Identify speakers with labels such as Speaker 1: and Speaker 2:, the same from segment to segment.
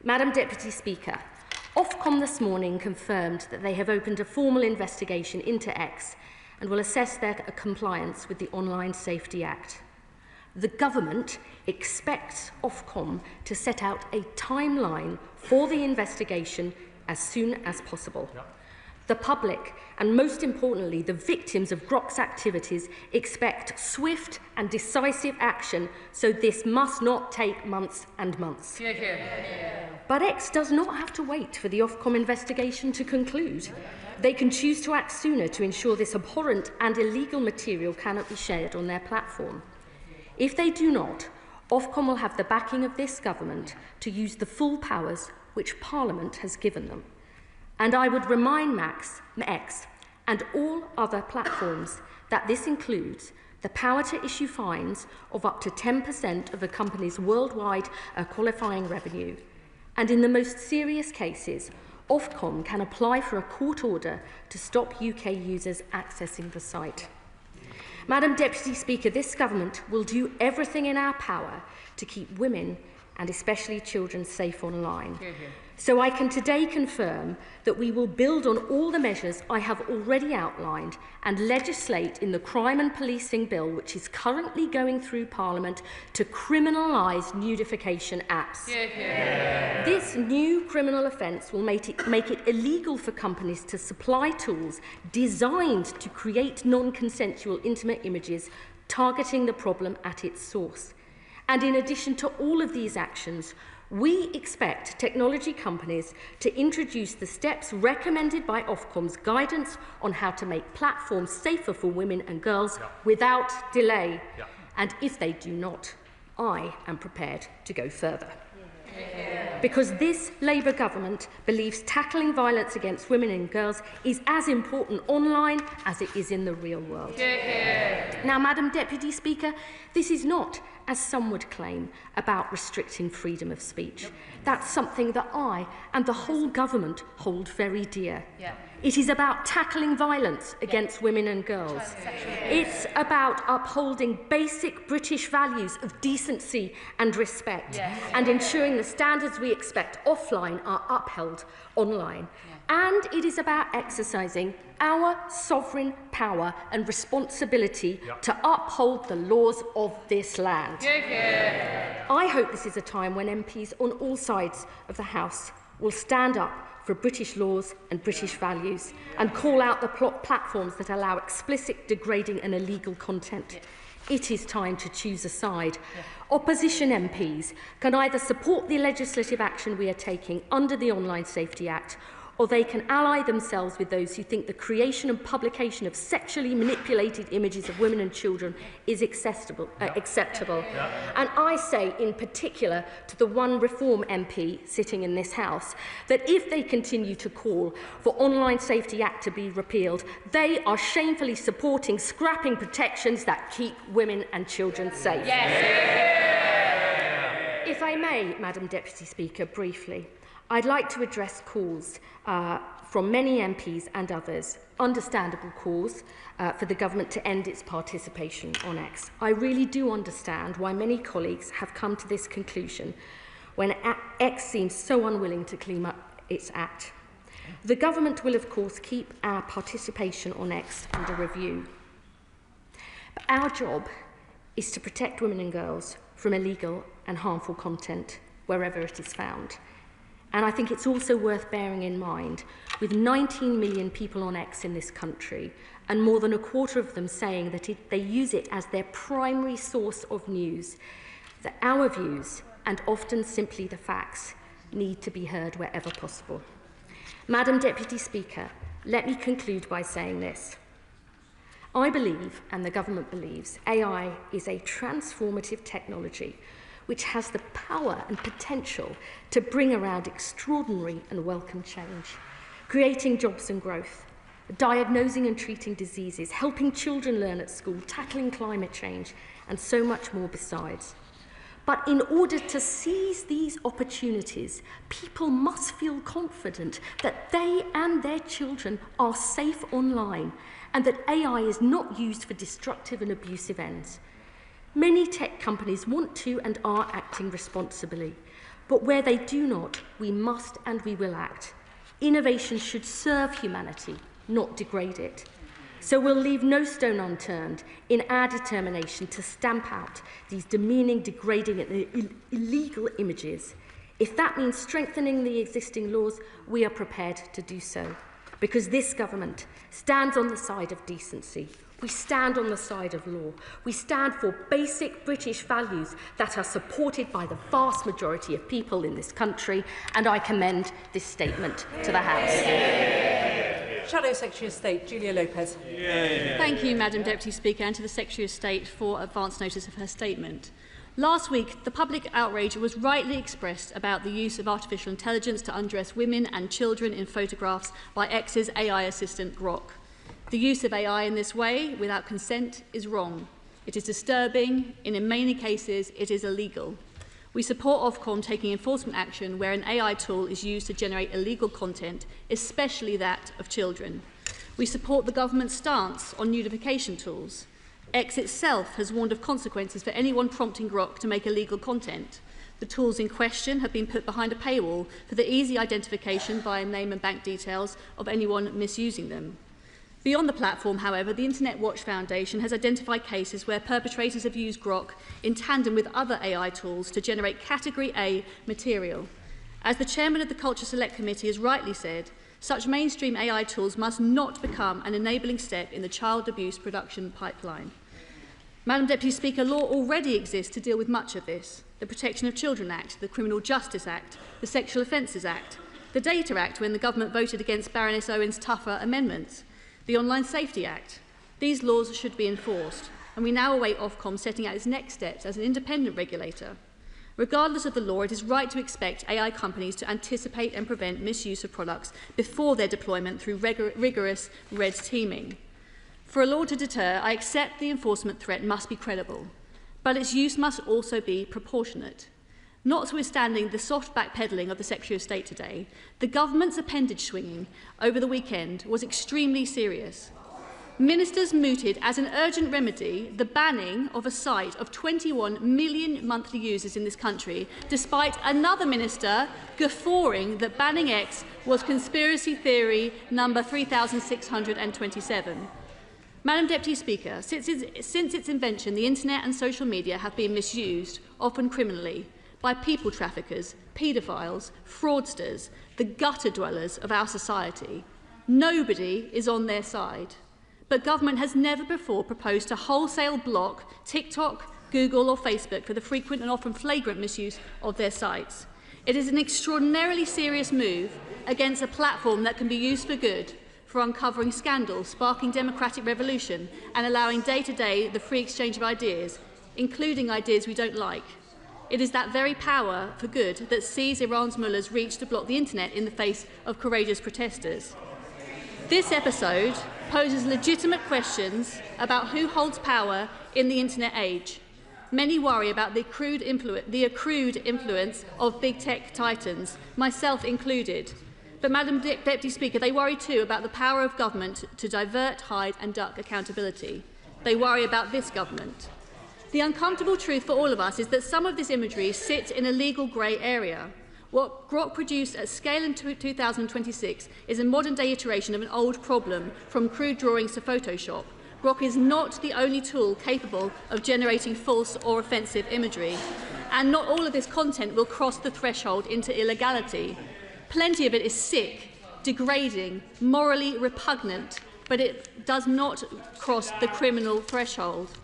Speaker 1: Madam Deputy Speaker, Ofcom this morning confirmed that they have opened a formal investigation into X and will assess their compliance with the Online Safety Act. The government expects Ofcom to set out a timeline for the investigation as soon as possible. The public, and most importantly, the victims of Grok's activities, expect swift and decisive action, so this must not take months and months. But X does not have to wait for the Ofcom investigation to conclude. They can choose to act sooner to ensure this abhorrent and illegal material cannot be shared on their platform. If they do not, Ofcom will have the backing of this government to use the full powers which Parliament has given them. And I would remind X and all other platforms that this includes the power to issue fines of up to 10% of a company's worldwide qualifying revenue. And in the most serious cases, Ofcom can apply for a court order to stop UK users accessing the site. Madam Deputy Speaker, this government will do everything in our power to keep women and especially children safe online. So I can today confirm that we will build on all the measures I have already outlined and legislate in the Crime and Policing Bill, which is currently going through Parliament, to criminalise nudification apps. This new criminal offence will make it illegal for companies to supply tools designed to create non-consensual intimate images, targeting the problem at its source. And in addition to all of these actions, we expect technology companies to introduce the steps recommended by Ofcom's guidance on how to make platforms safer for women and girls without delay. And if they do not, I am prepared to go further. Because this Labour government believes tackling violence against women and girls is as important online as it is in the real world. Now, Madam Deputy Speaker, this is not, as some would claim, about restricting freedom of speech. That's something that I and the whole government hold very dear. It is about tackling violence against women and girls. It's about upholding basic British values of decency and respect and ensuring the standards we expect offline are upheld online. And it is about exercising our sovereign power and responsibility to uphold the laws of this land. I hope this is a time when MPs on all sides of the House will stand up for British laws and British values and call out the platforms that allow explicit, degrading and illegal content. It is time to choose a side. Opposition MPs can either support the legislative action we are taking under the Online Safety Act, or they can ally themselves with those who think the creation and publication of sexually manipulated images of women and children is acceptable. And I say in particular to the one Reform MP sitting in this House that if they continue to call for Online Safety Act to be repealed, they are shamefully supporting scrapping protections that keep women and children safe. If I may, Madam Deputy Speaker, briefly, I'd like to address calls from many MPs and others, understandable calls for the government to end its participation on X. I really do understand why many colleagues have come to this conclusion when X seems so unwilling to clean up its act. The government will, of course, keep our participation on X under review. But our job is to protect women and girls from illegal and harmful content wherever it is found. And I think it's also worth bearing in mind, with 19 million people on X in this country, and more than a quarter of them saying that they use it as their primary source of news, that our views, and often simply the facts, need to be heard wherever possible. Madam Deputy Speaker, let me conclude by saying this. I believe, and the government believes, AI is a transformative technology which has the power and potential to bring around extraordinary and welcome change, creating jobs and growth, diagnosing and treating diseases, helping children learn at school, tackling climate change, and so much more besides. But in order to seize these opportunities, people must feel confident that they and their children are safe online and that AI is not used for destructive and abusive ends. Many tech companies want to and are acting responsibly, but where they do not, we must and we will act. Innovation should serve humanity, not degrade it. So we'll leave no stone unturned in our determination to stamp out these demeaning, degrading and illegal images. If that means strengthening the existing laws, we are prepared to do so, because this government stands on the side of decency. We stand on the side of law. We stand for basic British values that are supported by the vast majority of people in this country, and I commend this statement to the House.
Speaker 2: Shadow Secretary of State, Julia Lopez.
Speaker 3: Thank you, Madam Deputy Speaker, and to the Secretary of State for advance notice of her statement. Last week, the public outrage was rightly expressed about the use of artificial intelligence to undress women and children in photographs by X's AI assistant Grok. The use of AI in this way, without consent, is wrong. It is disturbing, and in many cases, it is illegal. We support Ofcom taking enforcement action where an AI tool is used to generate illegal content, especially that of children. We support the government's stance on nudification tools. X itself has warned of consequences for anyone prompting Grok to make illegal content. The tools in question have been put behind a paywall for the easy identification via name and bank details of anyone misusing them. Beyond the platform, however, the Internet Watch Foundation has identified cases where perpetrators have used Grok in tandem with other AI tools to generate Category A material. As the chairman of the Culture Select Committee has rightly said, such mainstream AI tools must not become an enabling step in the child abuse production pipeline. Madam Deputy Speaker, law already exists to deal with much of this. The Protection of Children Act, the Criminal Justice Act, the Sexual Offences Act, the Data Act when the government voted against Baroness Owen's tougher amendments, the Online Safety Act. These laws should be enforced, and we now await Ofcom setting out its next steps as an independent regulator. Regardless of the law, it is right to expect AI companies to anticipate and prevent misuse of products before their deployment through rigorous red teaming. For a law to deter, I accept the enforcement threat must be credible, but its use must also be proportionate. Notwithstanding the soft backpedalling of the Secretary of State today, the government's appendage swinging over the weekend was extremely serious. Ministers mooted as an urgent remedy the banning of a site of 21 million monthly users in this country, despite another minister guffawing that banning X was conspiracy theory number 3627. Madam Deputy Speaker, since its invention, the internet and social media have been misused, often criminally, by people traffickers, paedophiles, fraudsters, the gutter dwellers of our society. Nobody is on their side. But government has never before proposed to wholesale block TikTok, Google or Facebook for the frequent and often flagrant misuse of their sites. It is an extraordinarily serious move against a platform that can be used for good, for uncovering scandals, sparking democratic revolution and allowing day-to-day the free exchange of ideas, including ideas we don't like. It is that very power for good that sees Iran's mullahs reach to block the internet in the face of courageous protesters. This episode poses legitimate questions about who holds power in the internet age. Many worry about the accrued influence of big tech titans, myself included. But, Madam Deputy Speaker, they worry too about the power of government to divert, hide and duck accountability. They worry about this government. The uncomfortable truth for all of us is that some of this imagery sits in a legal grey area. What Grok produced at scale in 2026 is a modern-day iteration of an old problem, from crude drawings to Photoshop. Grok is not the only tool capable of generating false or offensive imagery, and not all of this content will cross the threshold into illegality. Plenty of it is sick, degrading, morally repugnant, but it does not cross the criminal threshold.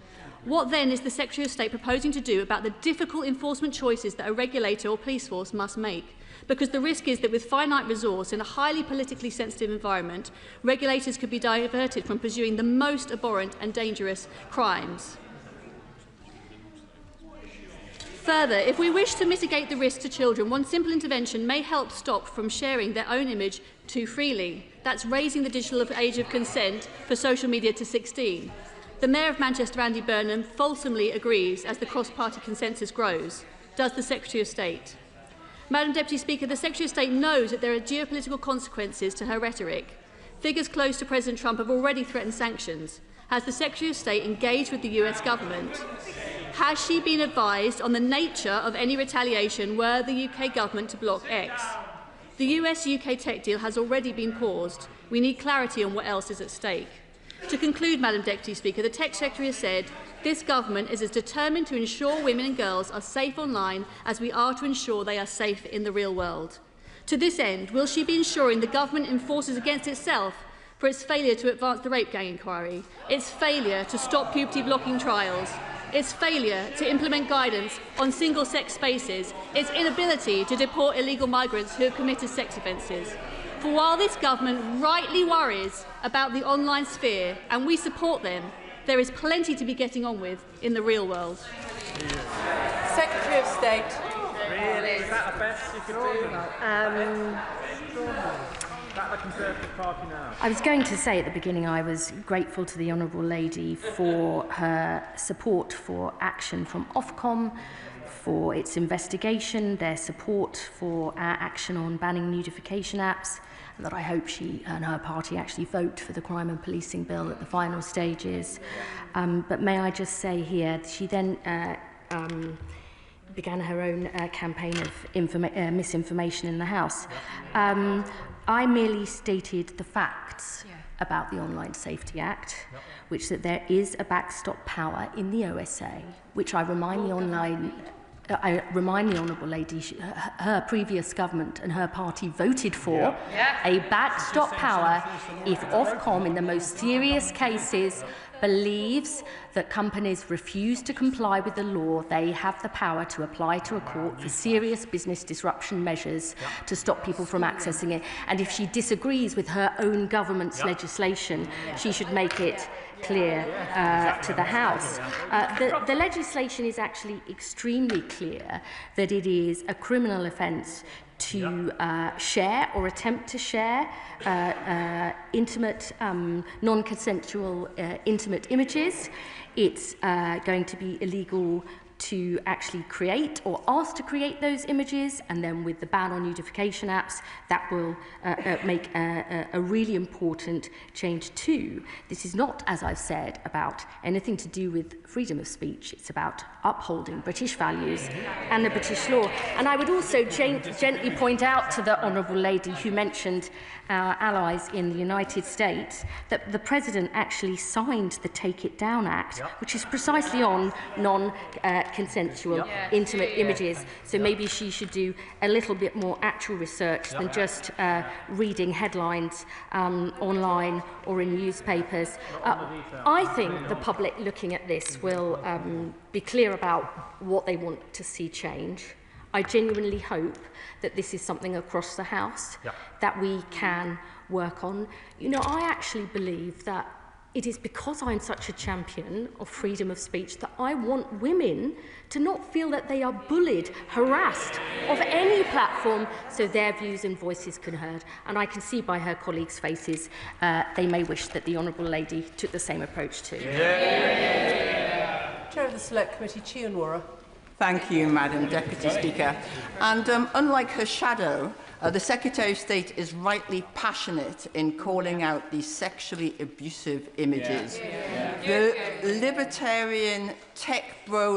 Speaker 3: What then is the Secretary of State proposing to do about the difficult enforcement choices that a regulator or police force must make? Because the risk is that with finite resource in a highly politically sensitive environment, regulators could be diverted from pursuing the most abhorrent and dangerous crimes. Further, if we wish to mitigate the risk to children, one simple intervention may help stop from sharing their own image too freely. That's raising the digital age of consent for social media to 16. The Mayor of Manchester, Andy Burnham, fulsomely agrees as the cross-party consensus grows. Does the Secretary of State? Madam Deputy Speaker, the Secretary of State knows that there are geopolitical consequences to her rhetoric. Figures close to President Trump have already threatened sanctions. Has the Secretary of State engaged with the US government? Has she been advised on the nature of any retaliation were the UK government to block X? The US-UK tech deal has already been paused. We need clarity on what else is at stake. To conclude, Madam Deputy Speaker, the Tech Secretary has said this government is as determined to ensure women and girls are safe online as we are to ensure they are safe in the real world. To this end, will she be ensuring the government enforces against itself for its failure to advance the rape gang inquiry, its failure to stop puberty blocking trials, its failure to implement guidance on single-sex spaces, its inability to deport illegal migrants who have committed sex offences? For while this government rightly worries about the online sphere, and we support them, there is plenty to be getting on with in the real world.
Speaker 2: Secretary of State.
Speaker 4: Really? Is that the best you could do? Is that the Conservative Party now?
Speaker 1: I was going to say at the beginning I was grateful to the Honourable Lady for her support for action from Ofcom, for its investigation, their support for our action on banning nudification apps, and that I hope she and her party actually vote for the crime and policing bill at the final stages. But may I just say here, she then began her own campaign of misinformation in the House. I merely stated the facts about the Online Safety Act, which that there is a backstop power in the OSA, which I remind the Honourable Lady, her previous government and her party voted for a backstop power if Ofcom, in the most serious cases, believes that companies refuse to comply with the law, they have the power to apply to a court for serious business disruption measures to stop people from accessing it. And if she disagrees with her own government's legislation, she should make it clear to the House. The legislation is actually extremely clear that it is a criminal offence to share or attempt to share intimate, non-consensual intimate images. It's going to be illegal to actually create or ask to create those images, and then with the ban on nudification apps, that will make a really important change too. This is not, as I've said, about anything to do with freedom of speech. It's about upholding British values and the British law. And I would also gently point out to the Honourable Lady who mentioned our allies in the United States that the President actually signed the Take It Down Act, which is precisely on non-consensual intimate images. So maybe she should do a little bit more actual research than just reading headlines online or in newspapers. I think the public looking at this will be clear about what they want to see change. I genuinely hope that this is something across the House that we can work on. You know, I actually believe that it is because I'm such a champion of freedom of speech that I want women to not feel that they are bullied, harassed of any platform, so their views and voices can be heard. And I can see by her colleagues' faces they may wish that the Honourable Lady took the same approach too.
Speaker 2: Chair of the Select Committee, Chianwara.
Speaker 5: Thank you, Madam Deputy Speaker. And unlike her shadow, the Secretary of State is rightly passionate in calling out these sexually abusive images. The libertarian tech bro